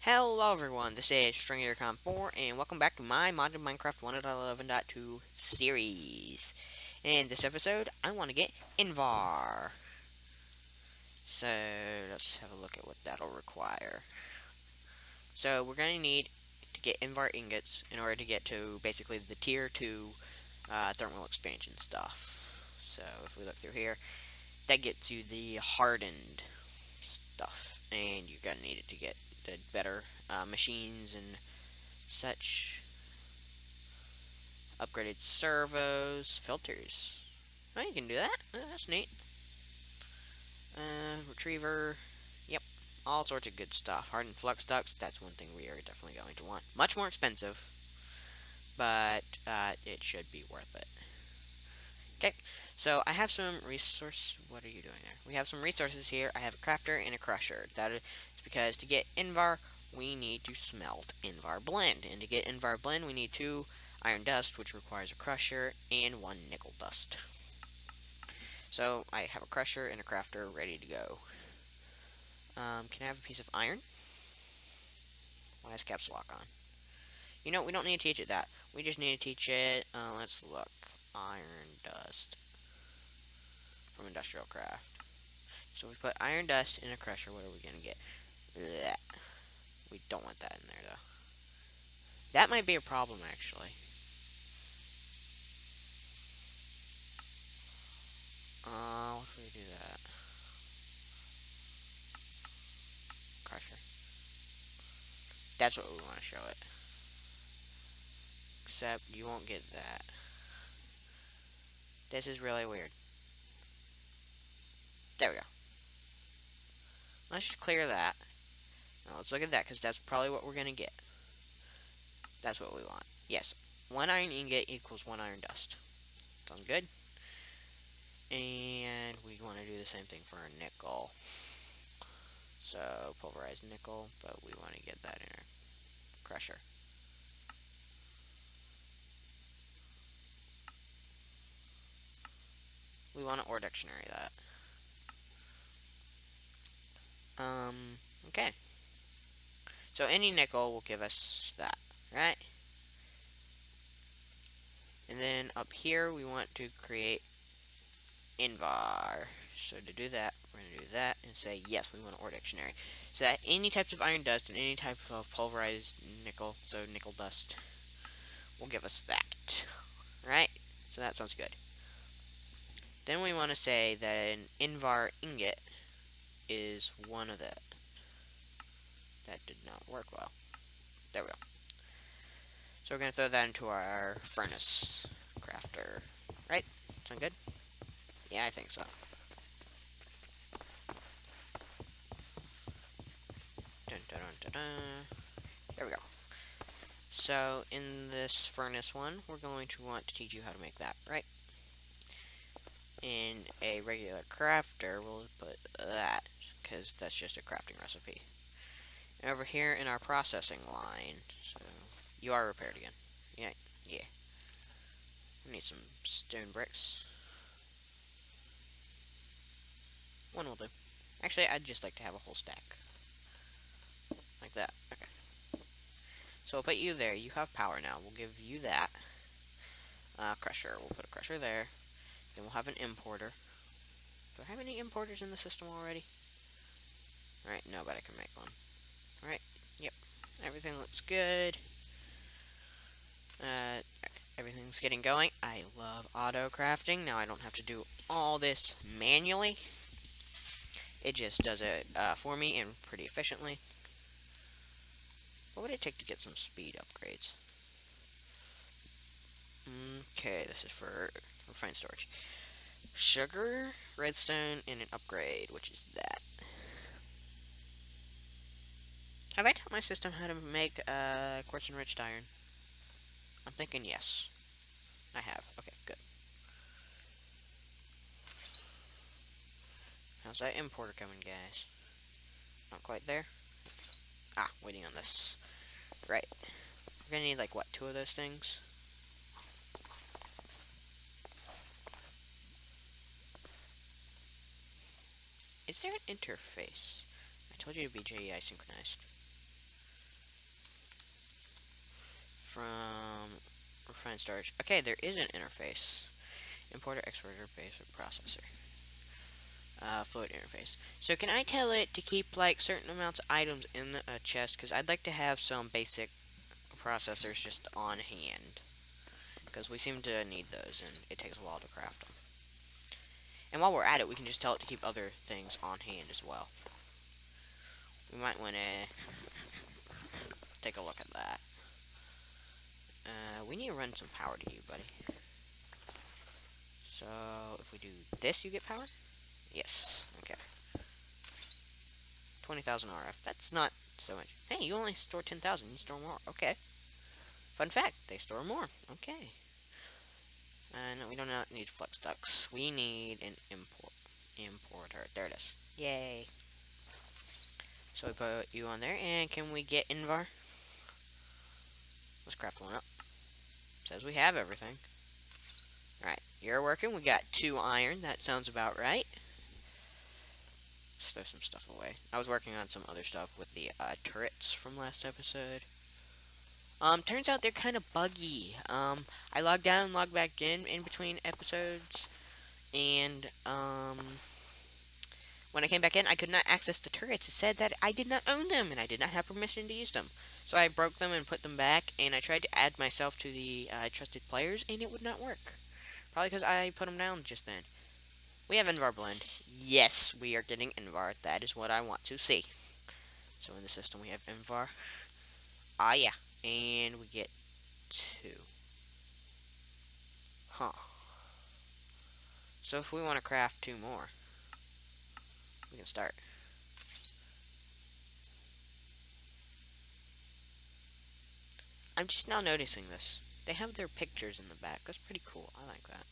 Hello everyone, this is StringerCon4 and welcome back to my modded Minecraft 1.11.2 series. In this episode, I want to get Invar. So, let's have a look at what that'll require. So, we're going to need to get Invar ingots in order to get to basically the tier 2 thermal expansion stuff. So, if we look through here, that gets you the hardened stuff. And you're going to need it to get the better machines and such. Upgraded servos, filters. Oh, you can do that. That's neat. Retriever. Yep. All sorts of good stuff. Hardened flux ducts. That's one thing we are definitely going to want. Much more expensive, but it should be worth it. Okay, so I have some resource. What are you doing there? We have some resources here. I have a crafter and a crusher. That is because to get Invar, we need to smelt Invar blend, and to get Invar blend, we need 2 iron dust, which requires a crusher and 1 nickel dust. So I have a crusher and a crafter ready to go. Can I have a piece of iron? Why is caps lock on? You know, we don't need to teach it that. We just need to teach it. Let's look. Iron dust from industrial craft. So if we put iron dust in a crusher, what are we gonna get? Blech. We don't want that in there though. That might be a problem actually. What if we do that? Crusher. That's what we want to show it. Except you won't get that. This is really weird. There we go. Let's just clear that. Now let's look at that because that's probably what we're gonna get. That's what we want. Yes, 1 iron ingot equals 1 iron dust. Sounds good. And we want to do the same thing for our nickel. So pulverized nickel, but we want to get that in our crusher. We want to ore dictionary that. Okay. So any nickel will give us that, right? And then up here we want to create Invar. So to do that, we're going to do that and say, yes, we want an ore dictionary. So that any types of iron dust and any type of pulverized nickel, so nickel dust, will give us that. Right? So that sounds good. Then we want to say that an Invar ingot is one of that. That did not work well. There we go. So we're going to throw that into our furnace crafter. Right? Sound good? Yeah, I think so. Dun, dun, dun, dun, dun. There we go. So in this furnace one, we're going to want to teach you how to make that, right? In a regular crafter, we'll put that, because that's just a crafting recipe. And over here in our processing line, so you are repaired again. Yeah, yeah. We need some stone bricks. One will do. Actually, I'd just like to have a whole stack. Like that. Okay. So we'll put you there. You have power now. We'll give you that. Crusher. We'll put a crusher there. Then we'll have an importer. Do I have any importers in the system already? Alright, no, but I can make one. Alright, yep. Everything looks good. Everything's getting going. I love auto crafting. Now I don't have to do all this manually. It just does it for me and pretty efficiently. What would it take to get some speed upgrades? Okay, this is for refined storage. Sugar, redstone, and an upgrade, which is that. Have I taught my system how to make quartz enriched iron? I'm thinking yes. I have. Okay, good. How's that importer coming, guys? Not quite there? Ah, waiting on this. Right. We're gonna need, like, what, 2 of those things? Is there an interface? I told you to be JEI synchronized. from refined storage. Okay, there is an interface. Importer, exporter, basic processor. Fluid interface. So can I tell it to keep like certain amounts of items in a chest? Because I'd like to have some basic processors just on hand. Because we seem to need those, and it takes a while to craft them. And while we're at it, we can just tell it to keep other things on hand as well. We might want to take a look at that. We need to run some power to you, buddy. So, if we do this, you get power? Yes. Okay. 20,000 RF. That's not so much. Hey, you only store 10,000. You store more. Okay. Fun fact, they store more. Okay. And we do not need flex ducts. We need an importer. There it is. Yay. So we put you on there, and can we get Invar? Let's craft one up. Says we have everything. Alright, you're working. We got 2 iron. That sounds about right. Let's throw some stuff away. I was working on some other stuff with the turrets from last episode. Turns out they're kind of buggy. I logged out and logged back in between episodes, and when I came back in, I could not access the turrets. It said that I did not own them, and I did not have permission to use them. So I broke them and put them back, and I tried to add myself to the trusted players, and it would not work. Probably because I put them down just then. We have Invar blend. Yes, we are getting Invar. That is what I want to see. So in the system, we have Invar. Ah, yeah. And we get 2. Huh. So if we want to craft 2 more, we can start. I'm just now noticing this. They have their pictures in the back. That's pretty cool. I like that.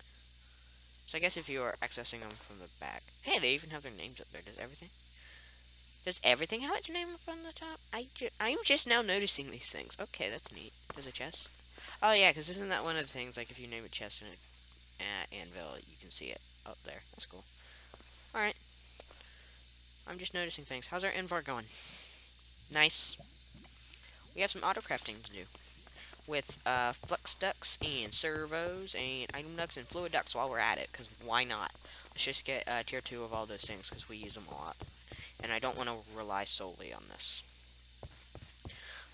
So I guess if you are accessing them from the back. Hey, they even have their names up there. Does everything? Does everything have its name up on the top? I'm just now noticing these things. Okay, that's neat. There's a chest. Oh yeah, because isn't that one of the things, like if you name a chest in an anvil, you can see it up there. That's cool. Alright. I'm just noticing things. How's our Invar going? Nice. We have some auto crafting to do. With flux ducts and servos and item ducts and fluid ducts while we're at it, because why not? Let's just get tier 2 of all those things, because we use them a lot. And I don't want to rely solely on this.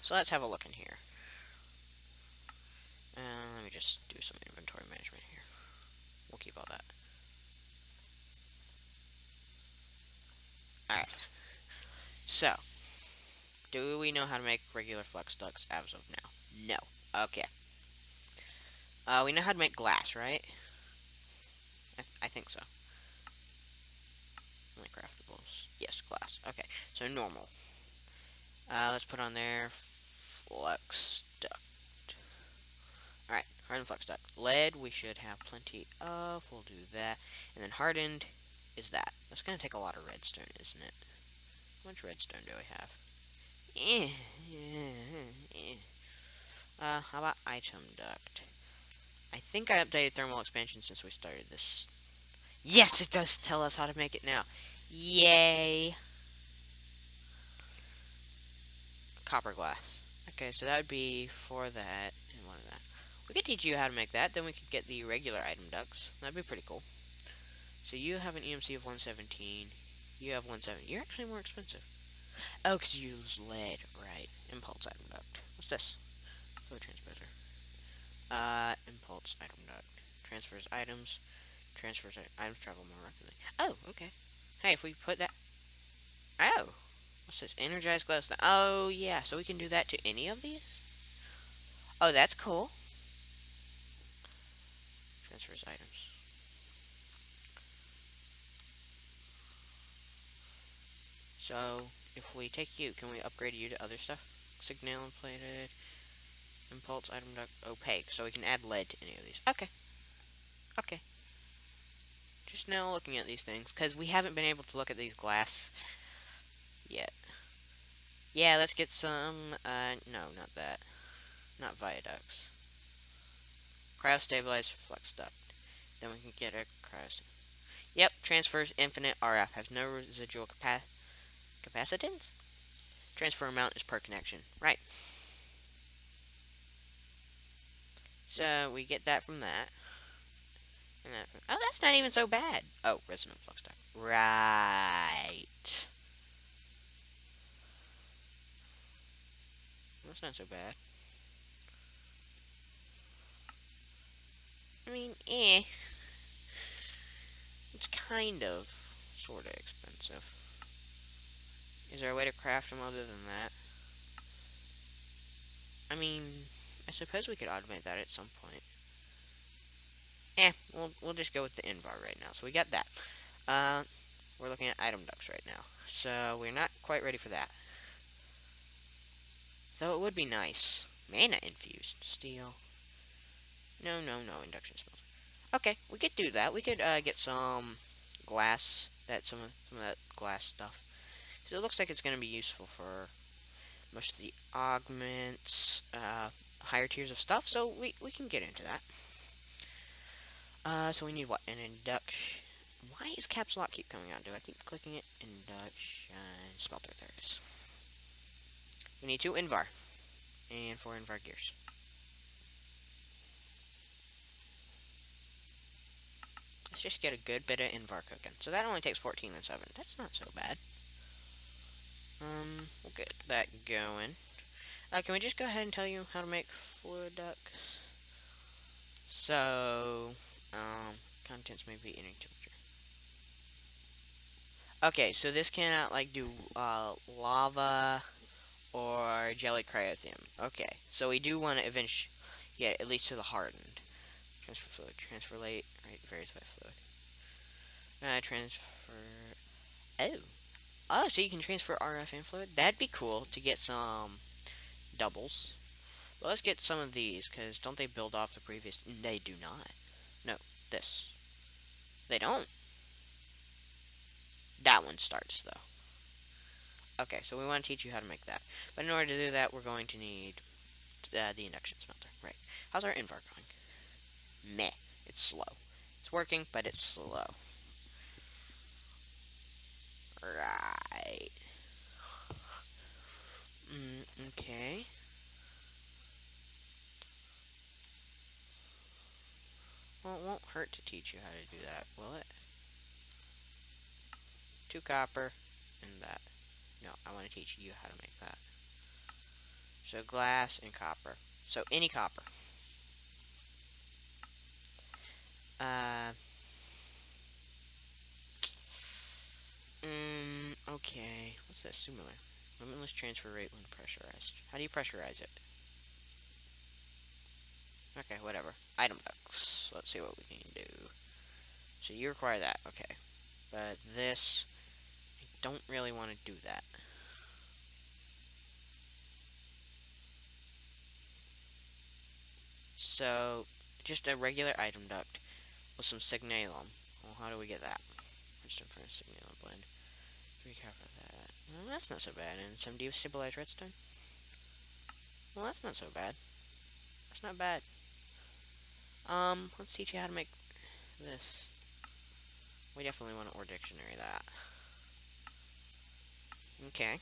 So let's have a look in here. Let me just do some inventory management here. We'll keep all that. Alright. So, do we know how to make regular flux ducts as of now? No. Okay. We know how to make glass, right? I think so. Only craftables. Yes, glass. Okay, so normal. Let's put on there flux duct. Alright, hardened flux duct. Lead, we should have plenty of. We'll do that. And then hardened is that. That's going to take a lot of redstone, isn't it? How much redstone do we have? How about item duct? I think I updated thermal expansion since we started this. Yes, it does tell us how to make it now. Yay! Copper glass. Okay, so that would be for that and one of that. We could teach you how to make that, then we could get the regular item ducts. That'd be pretty cool. So you have an EMC of 117. You have 170. You're actually more expensive. Oh, because you use lead. Right. Impulse item duct. What's this? Flow transmitter. Impulse item duct. Transfers items. Items travel more rapidly. Oh, okay. Hey, if we put that... Oh! What's this? Energized glass. Oh, yeah. So we can do that to any of these? Oh, that's cool. Transfers items. So, if we take you, can we upgrade you to other stuff? Signal plated. Impulse item duct. Opaque. So we can add lead to any of these. Okay. Okay. Just now looking at these things, because we haven't been able to look at these glass yet. Yeah, let's get some, no, not that. Not viaducts. Cryostabilized flux duct. Then we can get a cryostabilized. Yep, transfers infinite RF. Has no residual capacitance? Transfer amount is per connection. Right. So we get that from that. And that from, oh, that's not even so bad. Oh, resonant flux duct. Right. That's not so bad. I mean, it's kind of, sort of expensive. Is there a way to craft them other than that? I mean, I suppose we could automate that at some point. We'll just go with the Invar right now. So we got that. Uh, we're looking at item ducts right now. So we're not quite ready for that. Though it would be nice. Mana infused steel. No, no, no. Induction smelter. Okay, we could do that. We could get some glass. Some of that glass stuff. Because it looks like it's going to be useful for most of the augments, higher tiers of stuff. So we can get into that. So we need what? An induction. Why is caps lock keep coming on? Do I keep clicking it? Induction smelter. There it is. We need 2 Invar and 4 Invar gears. Let's just get a good bit of Invar cooking. So that only takes 14 and 7. That's not so bad. We'll get that going. Can we just go ahead and tell you how to make fluid ducts? So, contents may be any temperature. Okay, so this cannot, like, do, lava or jelly cryothium. Okay, so we do want to eventually get at least to the hardened. Transfer fluid, transfer late, right, various wet fluid. Transfer, oh. Oh, so you can transfer RF and fluid? That'd be cool to get some doubles. But let's get some of these, because don't they build off the previous? They do not. No, this. They don't. That one starts, though. Okay, so we want to teach you how to make that. But in order to do that, we're going to need the induction smelter. Right. How's our Invar going? Meh. It's slow. It's working, but it's slow. Right. Okay. Well, it won't hurt to teach you how to do that, will it? 2 copper and that. No, I want to teach you how to make that. So glass and copper. So any copper. Uh. Okay. What's that similar? Limitless transfer rate when pressurized. How do you pressurize it? Okay, whatever. Item ducts. Let's see what we can do. So you require that. Okay. But this, I don't really want to do that. So, just a regular item duct with some signalum. Well, how do we get that? Redstone furnace signalum blend. 3 copper of that. Well, that's not so bad. And some destabilized redstone. Well, that's not so bad. That's not bad. Let's teach you how to make this. We definitely want to ore dictionary that. Okay.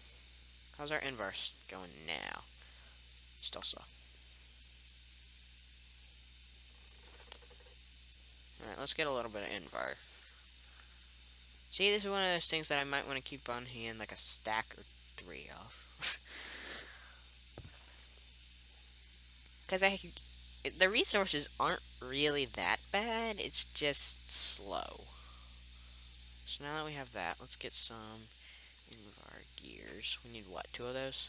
How's our inverse going now? Still slow. Alright, let's get a little bit of Invar. See, this is one of those things that I might want to keep on hand, like a stack or 3 of. Because the resources aren't really that bad, it's just slow. So now that we have that, let's get some Invar gears. We need what, 2 of those?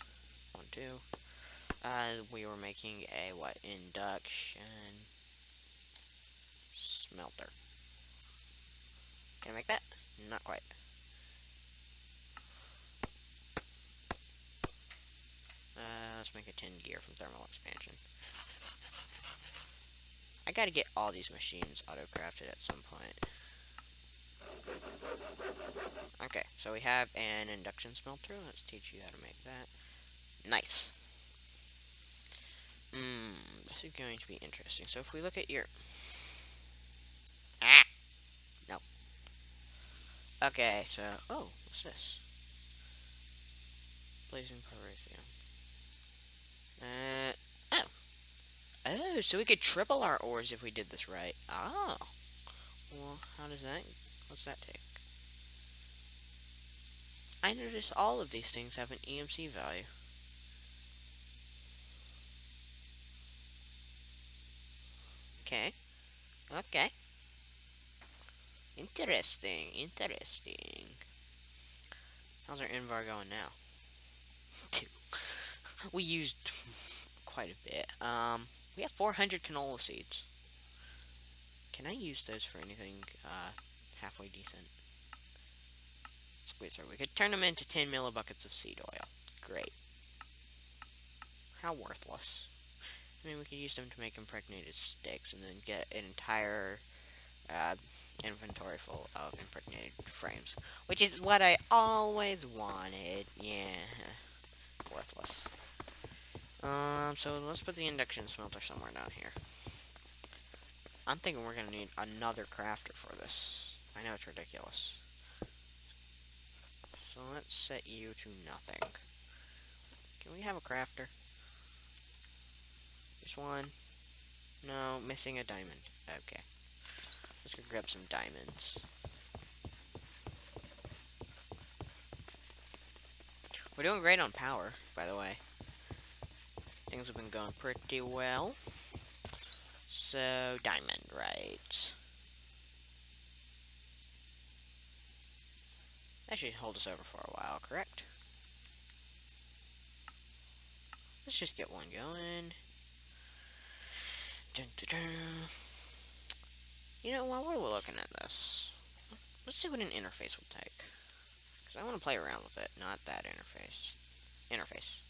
1, 2. We were making a, what, induction smelter. Can I make that? Not quite. Let's make a 10 gear from thermal expansion. I gotta get all these machines auto-crafted at some point. Okay, so we have an induction smelter. Let's teach you how to make that. Nice. This is going to be interesting. So if we look at your... Ah! No. Okay, so... Oh, what's this? Blazing pyrithium. Oh. Oh, so we could triple our ores if we did this right. Oh. Well, how does that... What's that take? I noticed all of these things have an EMC value. Okay. Okay. Interesting. Interesting. How's our Invar going now? Two. We used quite a bit. We have 400 canola seeds. Can I use those for anything halfway decent? Squeeze her. We could turn them into 10 millibuckets of seed oil. Great. How worthless. I mean, we could use them to make impregnated sticks and then get an entire uh, inventory full of impregnated frames. Which is what I always wanted. Yeah. Worthless. So let's put the induction smelter somewhere down here. I'm thinking we're gonna need another crafter for this. I know it's ridiculous. So let's set you to nothing. Can we have a crafter? Just one? No, missing a diamond. Okay. Let's go grab some diamonds. We're doing great on power, by the way. Things have been going pretty well. So, diamond, right. That should hold us over for a while, correct? Let's just get one going. Dun, dun, dun. You know, while we're looking at this, let's see what an interface will take. Because I want to play around with it, not that interface. Interface.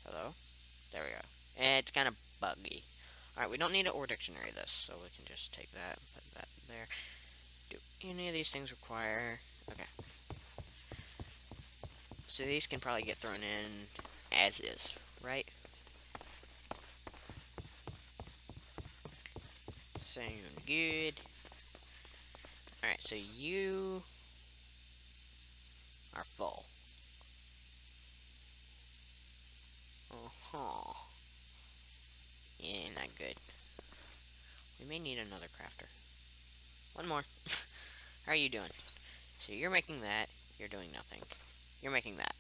Hello? There we go. It's kind of buggy. Alright, we don't need an ore dictionary this, so we can just take that and put that there. Do any of these things require... Okay. So these can probably get thrown in as is, right? Sound good. Alright, so you are full. Uh-huh. Yeah, not good. We may need another crafter. One more. How are you doing? So you're making that. You're doing nothing. You're making that.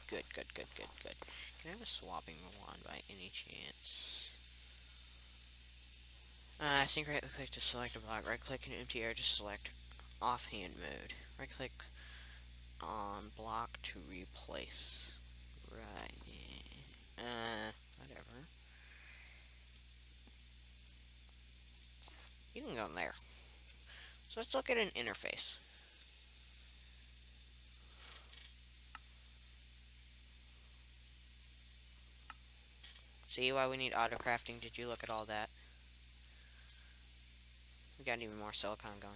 Good, good, good, good, good. Can I have a swapping wand by any chance? Sync right click to select a block. Right click in empty area to select offhand mode. Right click on block to replace. Right. Whatever. You can go in there. So let's look at an interface. See why we need auto crafting? Did you look at all that? We got even more silicon going.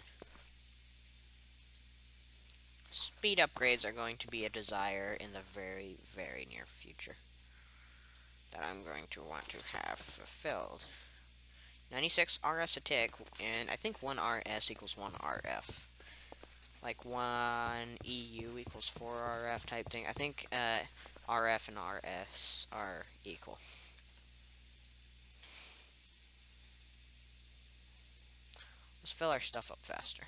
Speed upgrades are going to be a desire in the very, very near future that I'm going to want to have fulfilled. 96 RS a tick, and I think 1 RS equals 1 RF. Like 1 EU equals 4 RF type thing. I think RF and RS are equal. Let's fill our stuff up faster.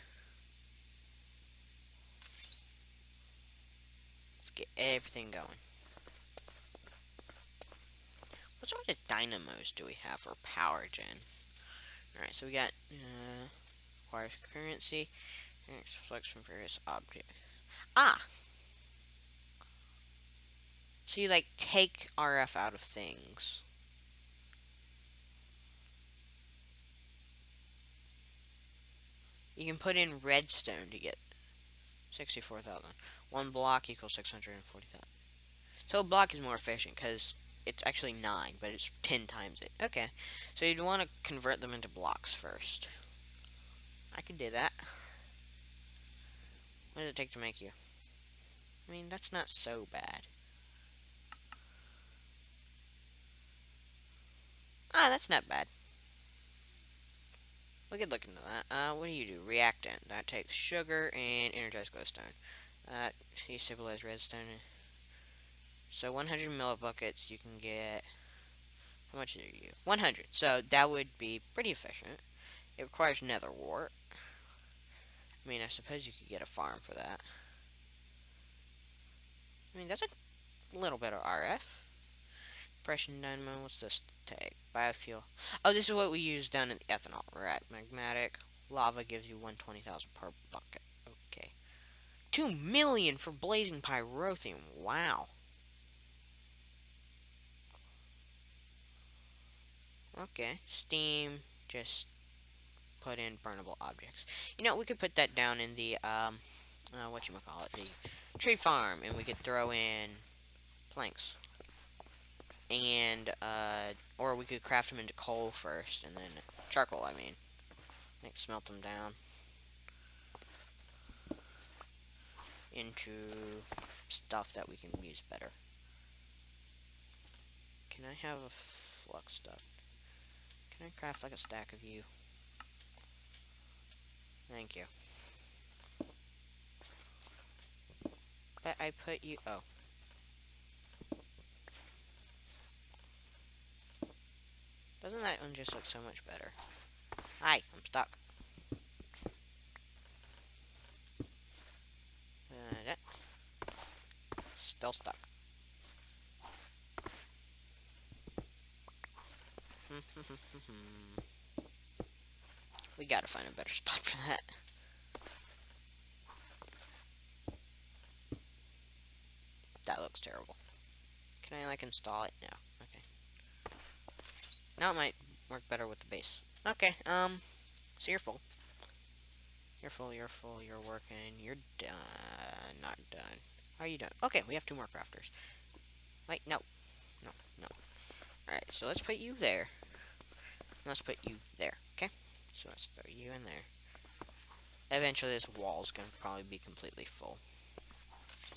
Let's get everything going. What sort of dynamos do we have for power gen? Alright, so we got requires currency, and flex from various objects. Ah! So you like take RF out of things. You can put in redstone to get 64,000. One block equals 640,000. So a block is more efficient because it's actually 9, but it's 10 times it. Okay, so you'd want to convert them into blocks first. I could do that. What does it take to make you? I mean, that's not so bad. Ah, that's not bad. We could look into that. What do you do? Reactant. That takes sugar and energized glowstone. He stabilized redstone. So 100 millibuckets, you can get. How much are you? 100. So that would be pretty efficient. It requires nether wart. I mean, I suppose you could get a farm for that. I mean, that's a little bit of RF. Depression dynamo, what's this take? Biofuel. Oh, this is what we use down in the ethanol. Right, magmatic. Lava gives you 120,000 per bucket. Okay. 2 million for blazing pyrotheum. Wow. Okay. Steam. Just put in burnable objects. You know, we could put that down in the, whatchamacallit, the tree farm, and we could throw in planks. And, or we could craft them into coal first, and then charcoal, I mean. Like, smelt them down into stuff that we can use better. Can I have a flux duct? Can I craft like a stack of you? Thank you. But I put you. Oh. Doesn't that one just look so much better? Hi, I'm stuck. Still stuck. We gotta find a better spot for that. That looks terrible. Can I, like, install it? No. Okay. Now it might work better with the base. Okay, so you're full. You're full, you're full, you're working, you're done. Not done. How are you done? Okay, we have 2 more crafters. Wait, no. No, no. Alright, so let's put you there. Let's put you there, okay? So let's throw you in there. Eventually this wall's gonna probably be completely full.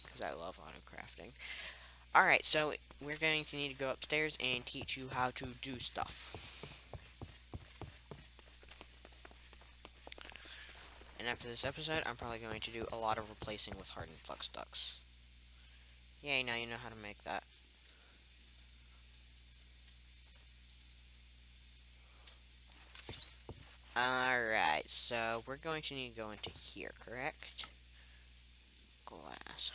Because I love auto crafting. Alright, so we're going to need to go upstairs and teach you how to do stuff. And after this episode, I'm probably going to do a lot of replacing with hardened flux ducts. Yay, now you know how to make that. Alright, so we're going to need to go into here, correct? Glass.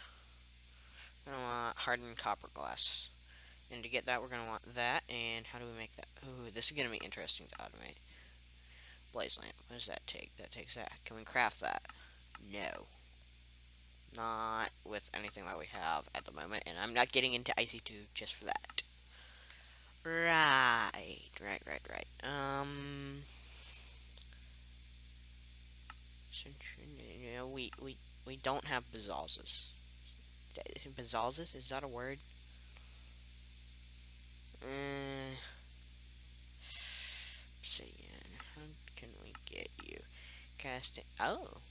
We're going to want hardened copper glass. And to get that, we're going to want that. And how do we make that? Ooh, this is going to be interesting to automate. Blaze lamp. What does that take? That takes that. Can we craft that? No. Not with anything that we have at the moment. And I'm not getting into IC2 just for that. Right. You know, we don't have basalzas. Basalzas? Is that a word? Obsidian. How can we get you? Casting. Oh.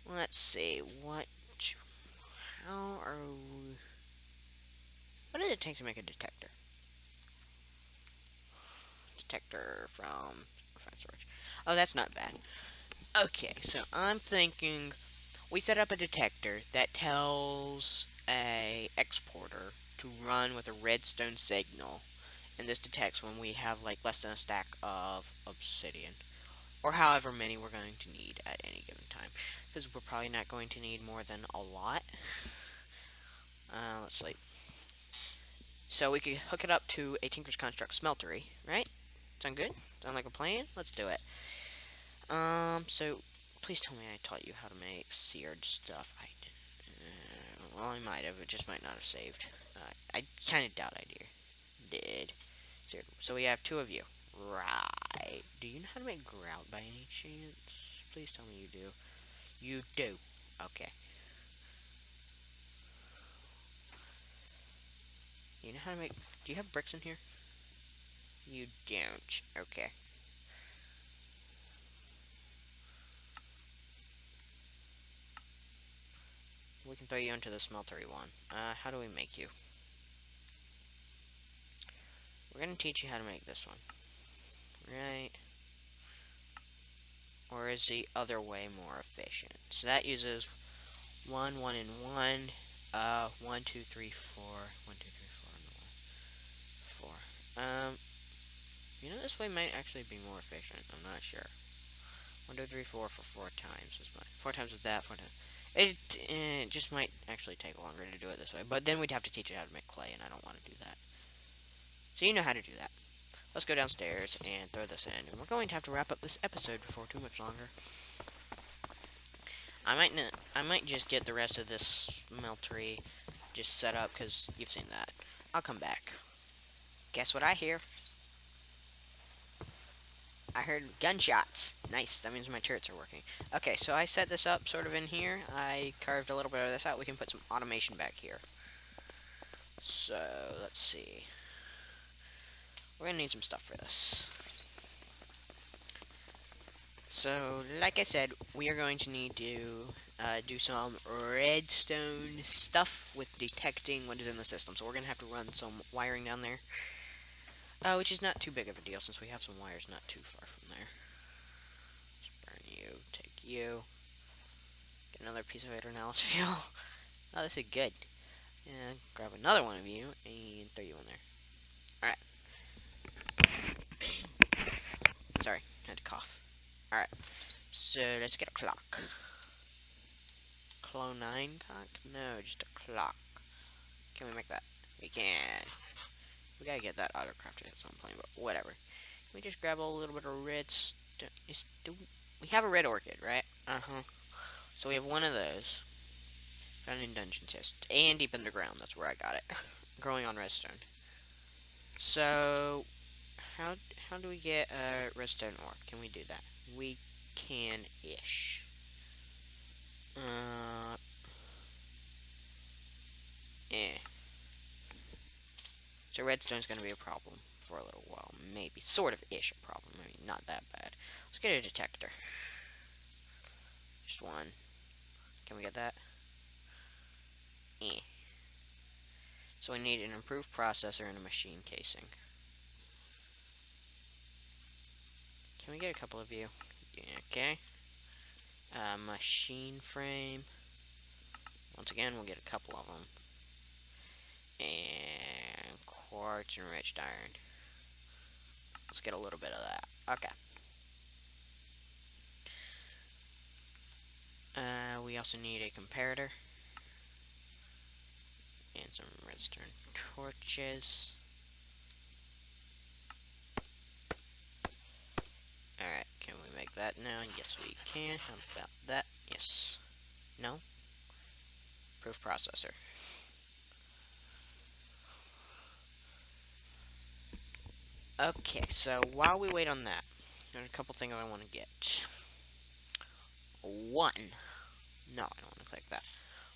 Let's see. What? How are we? What did it take to make a detector? Detector from refined storage. Oh, that's not bad. Okay, so I'm thinking we set up a detector that tells a exporter to run with a redstone signal, and this detects when we have like less than a stack of obsidian, or however many we're going to need at any given time, because we're probably not going to need more than a lot. Let's see. So we could hook it up to a Tinker's Construct smeltery, right? Sound good? Sound like a plan? Let's do it. So please tell me I taught you how to make seared stuff. I didn't. Well, I might have. It just might not have saved. I kind of doubt I did. Seared. So we have 2 of you. Right. Do you know how to make grout by any chance? Please tell me you do. You do. Okay. You know how to make... Do you have bricks in here? You don't. Okay. We can throw you into the smeltery one. How do we make you? We're gonna teach you how to make this one. Right. Or is the other way more efficient? So that uses 1, 1, and 1. 1, 2, 3, 4. 1, 2, 3, 4, and 4. This way might actually be more efficient. I'm not sure. 1, 2, 3, 4 for 4 times is fine. 4 times with that, 4 times. It just might actually take longer to do it this way. But then we'd have to teach it how to make clay, and I don't want to do that. So you know how to do that. Let's go downstairs and throw this in. And we're going to have to wrap up this episode before too much longer. I might just get the rest of this smeltery just set up because you've seen that. I'll come back. Guess what I hear? I heard gunshots. Nice, that means my turrets are working. Okay, so I set this up sort of in here. I carved a little bit of this out. We can put some automation back here. So, let's see. We're gonna need some stuff for this. So, like I said, we are going to need to do some redstone stuff with detecting what is in the system. So we're going to have to run some wiring down there. Which is not too big of a deal since we have some wires not too far from there. Just burn you, take you. Get another piece of Adrenalis fuel. Oh, this is good. And grab another one of you and throw you in there. Alright. Sorry, I had to cough. Alright, so let's get a clock. Clone 9 clock? No, just a clock. Can we make that? We can. We gotta get that auto-crafted at some point, but whatever. We just grab a little bit of redstone. We have a red orchid, right? Uh-huh. So we have one of those. Found in dungeon chest. And deep underground, that's where I got it. Growing on redstone. So, how do we get a redstone ore? Can we do that? We can-ish. So redstone's gonna be a problem for a little while. Maybe. Sort of-ish a problem. I mean, not that bad. Let's get a detector. Just one. Can we get that? So we need an improved processor and a machine casing. Can we get a couple of you? Yeah, okay. Machine frame. Once again, we'll get a couple of them. And quartz enriched iron. Let's get a little bit of that. Okay. We also need a comparator. And some redstone torches. Alright, can we make that now? Yes, we can. How about that? Yes. No? Proof processor. Okay, so while we wait on that, there's a couple things I want to get. One. No, I don't want to click that.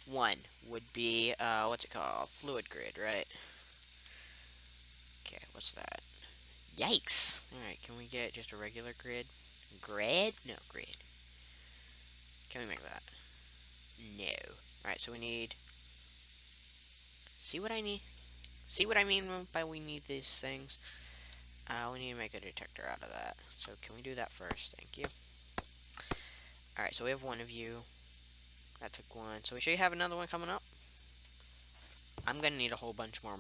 One would be, what's it called? Fluid grid, right? Okay, what's that? Yikes! Alright, can we get just a regular grid? Grid? No, grid. Can we make that? No. Alright, so we need... See what I need? See what I mean by we need these things? We need to make a detector out of that. So can we do that first? Thank you. Alright, so we have one of you. That took one. So we should have another one coming up. I'm gonna need a whole bunch more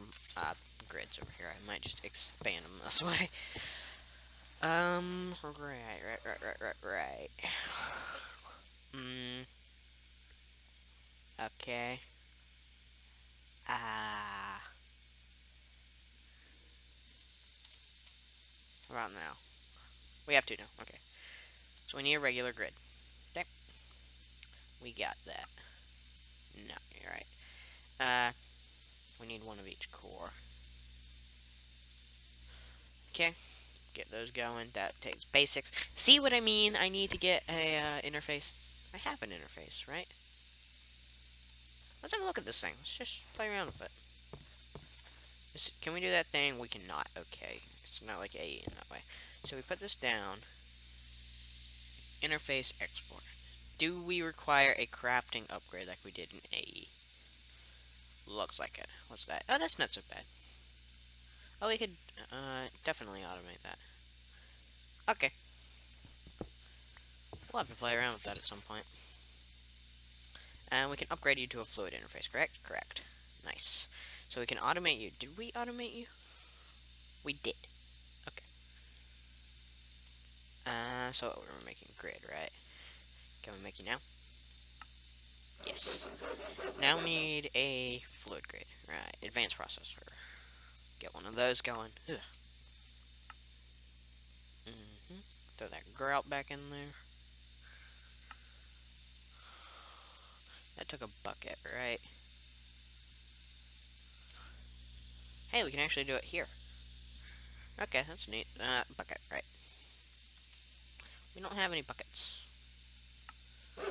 grids over here. I might just expand them this way. Right. Okay. Around now. We have to now. Okay. So we need a regular grid. Okay. We got that. No, you're right. We need one of each core. Okay. Get those going. That takes basics. See what I mean? I need to get a interface. I have an interface, right? Let's have a look at this thing. Let's just play around with it. Can we do that thing? We cannot. Okay. It's not like AE in that way. So we put this down. Interface export. Do we require a crafting upgrade like we did in AE? Looks like it. What's that? Oh, that's not so bad. Oh, we could definitely automate that. Okay. We'll have to play around with that at some point. And we can upgrade you to a fluid interface, correct? Correct. Nice. So we can automate you. Did we automate you? We did. Okay. So we're making grid, right? Can we make you now? Yes. Now we need a fluid grid. Right. Advanced processor. Get one of those going. Ugh. Throw that grout back in there. That took a bucket, right? Hey, we can actually do it here. Okay, that's neat. Bucket, right. We don't have any buckets.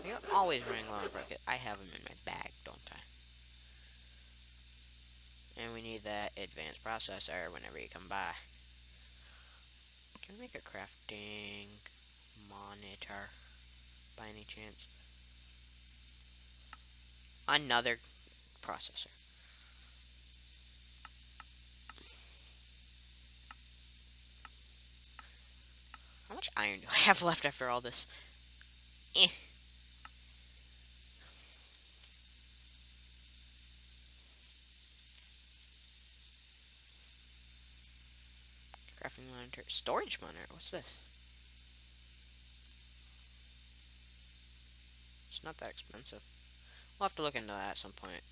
You're always running low on bucket. I have them in my bag, don't I? And we need that advanced processor whenever you come by. Can we make a crafting monitor by any chance? Another processor. How much iron do I have left after all this? Eh. Crafting monitor. Storage monitor? What's this? It's not that expensive. We'll have to look into that at some point.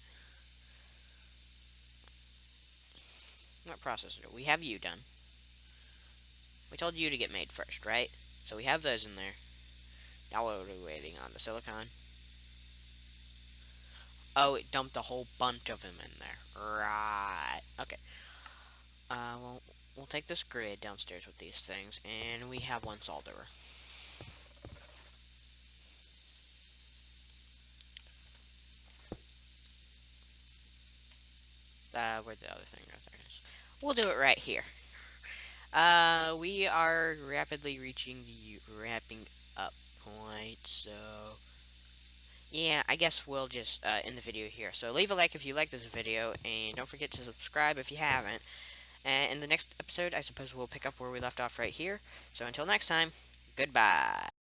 What processor? We have you done. We told you to get made first, right? So we have those in there. Now what are we waiting on? The silicon? Oh, it dumped a whole bunch of them in there. Right. Okay. Well, we'll take this grid downstairs with these things, and we have one solderer. Where'd the other thing go? There it is. We'll do it right here. We are rapidly reaching the wrapping up point, so yeah, I guess we'll just end the video here. So leave a like if you like this video, and don't forget to subscribe if you haven't. And in the next episode, I suppose we'll pick up where we left off right here. So until next time, goodbye.